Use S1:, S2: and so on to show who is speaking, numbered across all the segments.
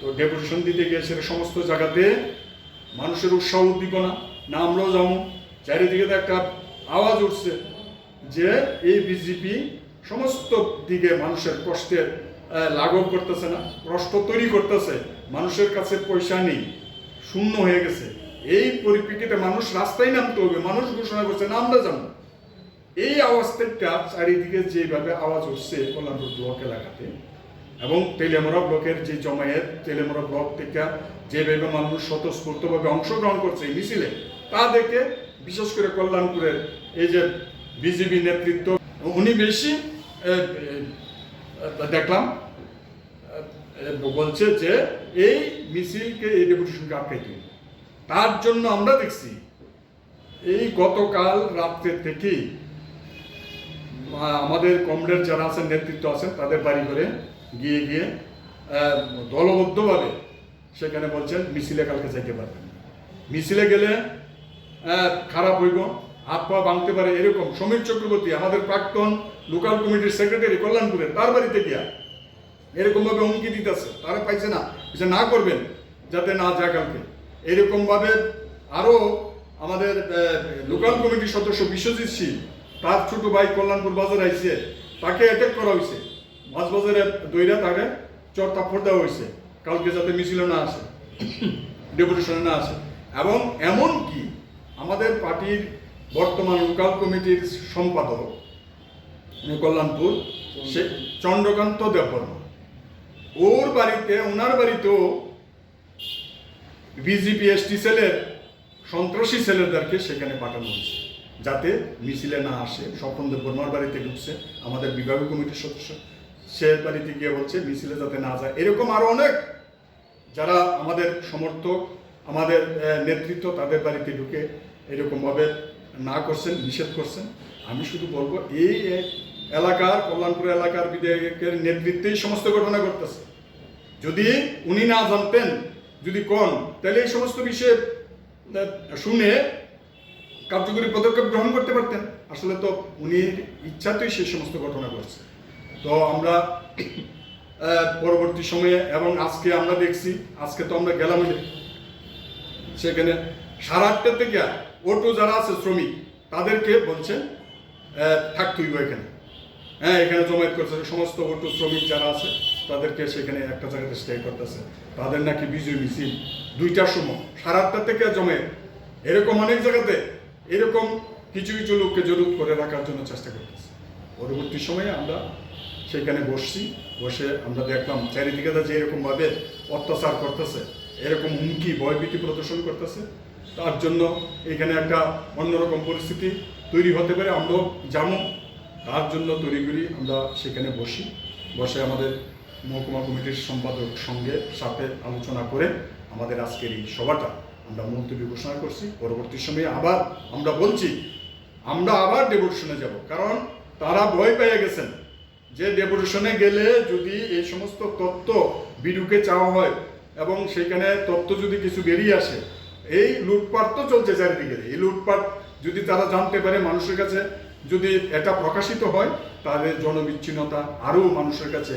S1: তো ডেপুটেশন দিতে গিয়েছে সমস্ত জায়গাতে মানুষের উৎসাহ উদ্দীপনা না আমরাও যাবো, চারিদিকে তো একটা আওয়াজ উঠছে যে এই বিজেপি সমস্ত দিকে মানুষের কষ্টের লাঘব করতেছে না, কষ্ট তৈরি করতেছে, মানুষের কাছে পয়সা নেই, শূন্য হয়ে গেছে। এই পরিপ্রেক্ষিতে মানুষ রাস্তায় নামতে হবে, মানুষ ঘোষণা করছে না আমরা যাবো। এই আওয়াজটা চারিদিকে যেভাবে আওয়াজ উঠছে কল্যাণপুর ব্লক এলাকাতে এবং তেলেমরা ব্লকের যে জমায়েত, তেলেমরা ব্লক থেকে যেভাবে মানুষ স্বতঃস্ফূর্তভাবে অংশগ্রহণ করছে এই মিছিলে, তা দেখে বিশেষ করে কল্যাণপুরের এই যে বিজেপি নেতৃত্ব উনি বেশি দেখলাম বলছে যে এই মিছিলকে এই ডেপুটেশনকে আটকাইতে হবে। তার জন্য আমরা দেখছি এই গতকাল রাত্রে থেকেই আমাদের কমরেড যারা আছেন, নেতৃত্ব আছেন, তাদের বাড়ি করে গিয়ে গিয়ে দলবদ্ধভাবে সেখানে বলছেন মিছিলে কালকে যাইতে পারবেন, মিছিলে গেলে খারাপ হইব, হাত পা ভাঙতে পারে। এরকম সমীর চক্রবর্তী আমাদের প্রাক্তন লোকাল কমিটির সেক্রেটারি কল্যাণপুরের, তার বাড়িতে গিয়া এরকমভাবে হুমকি দিতেছে, তারা পাইছে না যে না করবেন যাতে না যায় কালকে। এরকমভাবে আরও আমাদের লোকাল কমিটির সদস্য বিশ্বজিৎ সিং, তার ছোট ভাই কল্যাণপুর বাজারে আইছে, তাকে অ্যাটাক করা হয়েছে, মাছ বাজারে দইরা তাকে চর থাপ্পড় দেওয়া হয়েছে কালকে যাতে মিছিলে না আসে, ডেপুটেশনে না আসে। এবং এমন কি আমাদের পার্টির বর্তমান লোকাল কমিটির সম্পাদক কল্যাণপুর সে চন্দ্রকান্ত দেববর্মা, ওর বাড়িতে, ওনার বাড়িতেও বিজেপি এসটি সেলের সন্ত্রাসী ছেলেদেরকে সেখানে পাঠানো হয়েছে যাতে মিছিলে না আসে। স্বপন দেববর্মার বাড়িতে ঢুকছে আমাদের বিভাগীয় কমিটির সদস্য, সে বাড়িতে গিয়ে বলছে মিছিলে যাতে না যায়। এরকম আরো অনেক যারা আমাদের সমর্থক, আমাদের নেতৃত্ব, তাদের বাড়িতে ঢুকে এরকমভাবে না করছেন, নিষেধ করছেন। আমি শুধু বলবো এই এলাকার, কল্যাণপুর এলাকার বিধায়কের নেতৃত্বেই সমস্ত ঘটনা ঘটতেছে। যদি উনি না জানতেন, যদি কোন, তাহলে এই সমস্ত বিষয়ে শুনে কার্যকরী পদক্ষেপ গ্রহণ করতে পারতেন। আসলে তো উনি ইচ্ছাতেই সেই সমস্ত ঘটনা ঘটছে। তো আমরা পরবর্তী সময়ে এবং আজকে আমরা দেখছি, আজকে তো আমরা গেলাম সেখানে 8:30 থেকে অটো যারা আছে শ্রমিক তাদেরকে বলছেন থাকতে হইব এখানে, এখানে জমায়েত করছে সমস্ত অটো শ্রমিক যারা আছে তাদেরকে সেখানে একটা জায়গাতে স্টে করতেছে। তাদের নাকি বিজয় মিছিল 2টার সময়, 8:30 থেকে জমায়েত। এরকম অনেক জায়গাতে এরকম কিছু কিছু লোককে জরুর করে রাখার জন্য চেষ্টা করতেছে। পরবর্তী সময়ে আমরা সেখানে বসে আমরা দেখলাম চারিদিকে যে এরকমভাবে অত্যাচার করতেছে, এরকম হুমকি ভয়ভীতি প্রদর্শন করতেছে। তার জন্য এখানে একটা অন্যরকম পরিস্থিতি তৈরি হতে পারে, আমরাও জানো। তার জন্য তৈরি করি আমরা সেখানে বসে আমাদের মহকুমা কমিটির সম্পাদক সাথে আলোচনা করে আমাদের আজকের এই সভাটা আমরা মুলতবি ঘোষণা করছি। পরবর্তী সময়ে আবার আমরা বলছি আমরা আবার ডেপুটেশনে যাব, কারণ তারা ভয় পেয়ে গেছেন যে ডেপুটেশনে গেলে যদি এই সমস্ত তথ্য বিডুকে চাওয়া হয় এবং সেখানে তথ্য যদি কিছু বেরিয়ে আসে, এই লুটপাট তো চলছে চারিদিকে, এই লুটপাট যদি তারা জানতে পারে, মানুষের কাছে যদি এটা প্রকাশিত হয়, তাহলে জনবিচ্ছিন্নতা আরও মানুষের কাছে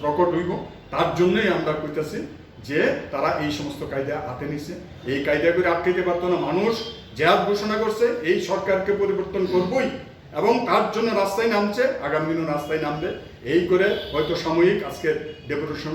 S1: প্রকট হইব। তার জন্যই আমরা কইতেছি যে তারা এই সমস্ত কায়দা হাতে নিছে। এই কায়দা করে আটকাইতে পারতো না। মানুষ জেহাদ ঘোষণা করছে, এই সরকারকে পরিবর্তন করবই এবং তার জন্য রাস্তায় নামছে, আগামী দিনও রাস্তায় নামবে। এই করে হয়তো সাময়িক আজকের ডেপুটেশন